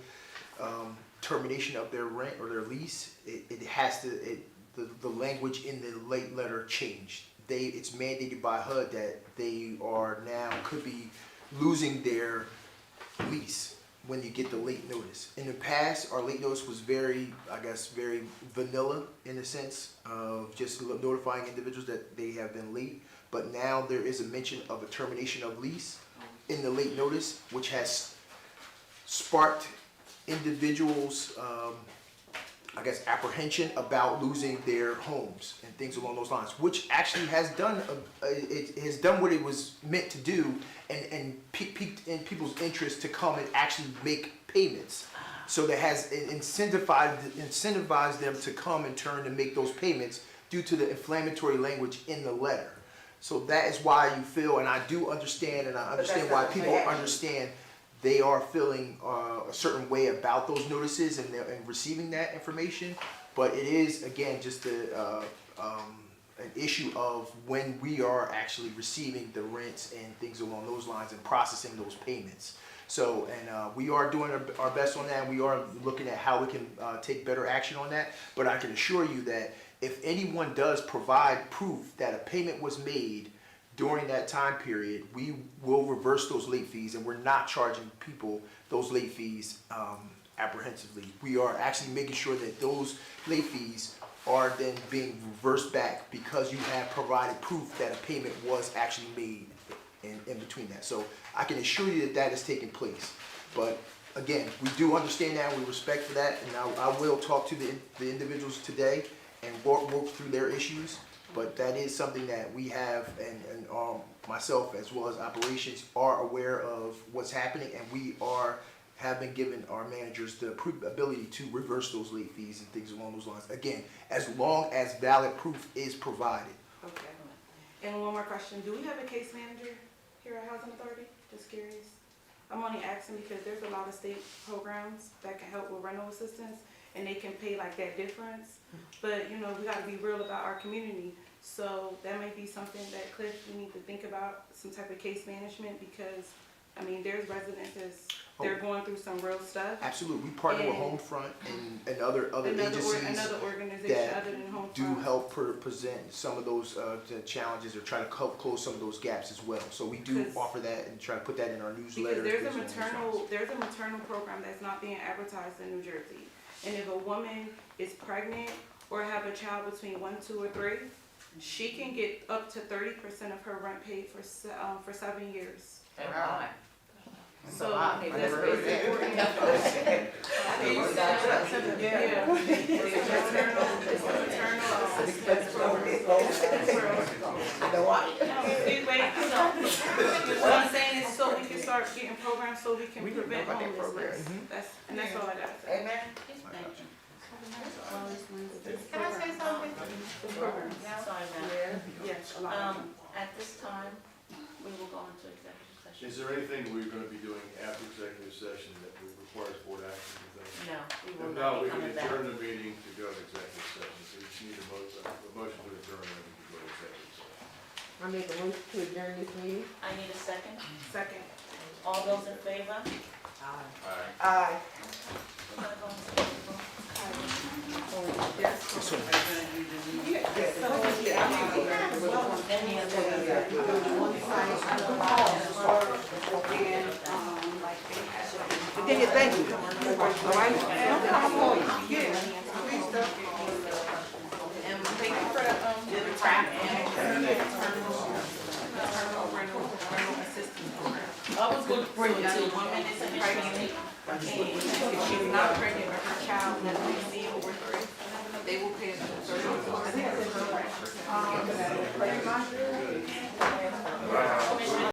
Speaker 8: termination of their rent or their lease, it has to, the language in the late letter changed. It's mandated by HUD that they are now, could be losing their lease when you get the late notice. In the past, our late notice was very, I guess, very vanilla in the sense of just notifying individuals that they have been late. But now there is a mention of a termination of lease in the late notice, which has sparked individuals, I guess, apprehension about losing their homes and things along those lines, which actually has done, it has done what it was meant to do and piqued in people's interest to come and actually make payments. So that has incentivized them to come in turn and make those payments due to the inflammatory language in the letter. So that is why you feel, and I do understand, and I understand why people understand they are feeling a certain way about those notices and receiving that information. But it is, again, just an issue of when we are actually receiving the rents and things along those lines and processing those payments. So, and we are doing our best on that. We are looking at how we can take better action on that. But I can assure you that if anyone does provide proof that a payment was made during that time period, we will reverse those late fees, and we're not charging people those late fees apprehensively. We are actually making sure that those late fees are then being reversed back because you have provided proof that a payment was actually made in between that. So I can assure you that that is taking place. But again, we do understand that, we respect for that, and I will talk to the individuals today and work through their issues. But that is something that we have, and myself as well as operations are aware of what's happening, and we have been given our managers the ability to reverse those late fees and things along those lines. Again, as long as valid proof is provided.
Speaker 12: Okay. And one more question, do we have a case manager here at Housing Authority? Just curious. I'm only asking because there's a lot of state programs that can help with rental assistance, and they can pay like that difference. But, you know, we gotta be real about our community. So that might be something that Cliff, we need to think about, some type of case management, because, I mean, there's residents they're going through some real stuff.
Speaker 8: Absolutely, we partner with Homefront and other agencies
Speaker 12: Another organization
Speaker 8: that
Speaker 12: other than Homefront.
Speaker 8: do help present some of those challenges or try to help close some of those gaps as well. So we do offer that and try to put that in our newsletter.
Speaker 12: Because there's a maternal program that's not being advertised in New Jersey. And if a woman is pregnant or have a child between 1, 2, or 3, she can get up to 30% of her rent paid for 7 years.
Speaker 14: Wow.
Speaker 12: So that's important. What I'm saying is so we can start getting programs so we can prevent homelessness. That's all I got to say.
Speaker 14: Amen.
Speaker 1: Can I say something? Sorry, ma'am.
Speaker 12: Yes, a lot.
Speaker 1: At this time, we will go into executive session.
Speaker 6: Is there anything we're gonna be doing after executive session that requires board action, you think?
Speaker 1: No, we
Speaker 6: If
Speaker 1: will
Speaker 6: not,
Speaker 1: not
Speaker 6: we
Speaker 1: be
Speaker 6: can
Speaker 1: coming back.
Speaker 6: adjourn the meeting to go to executive session, so you just need a motion to adjourn, and we can go to executive session.
Speaker 4: I make a motion to adjourn this meeting.
Speaker 1: I need a second.
Speaker 12: Second.
Speaker 1: All those in favor?
Speaker 14: Aye.
Speaker 1: We're gonna go into executive. Any other?
Speaker 13: Thank you. All right?
Speaker 12: And thank you for the was going to bring it to 1 minute pregnant, and if she's not pregnant or her child doesn't exceed over 3, they will pay us $30.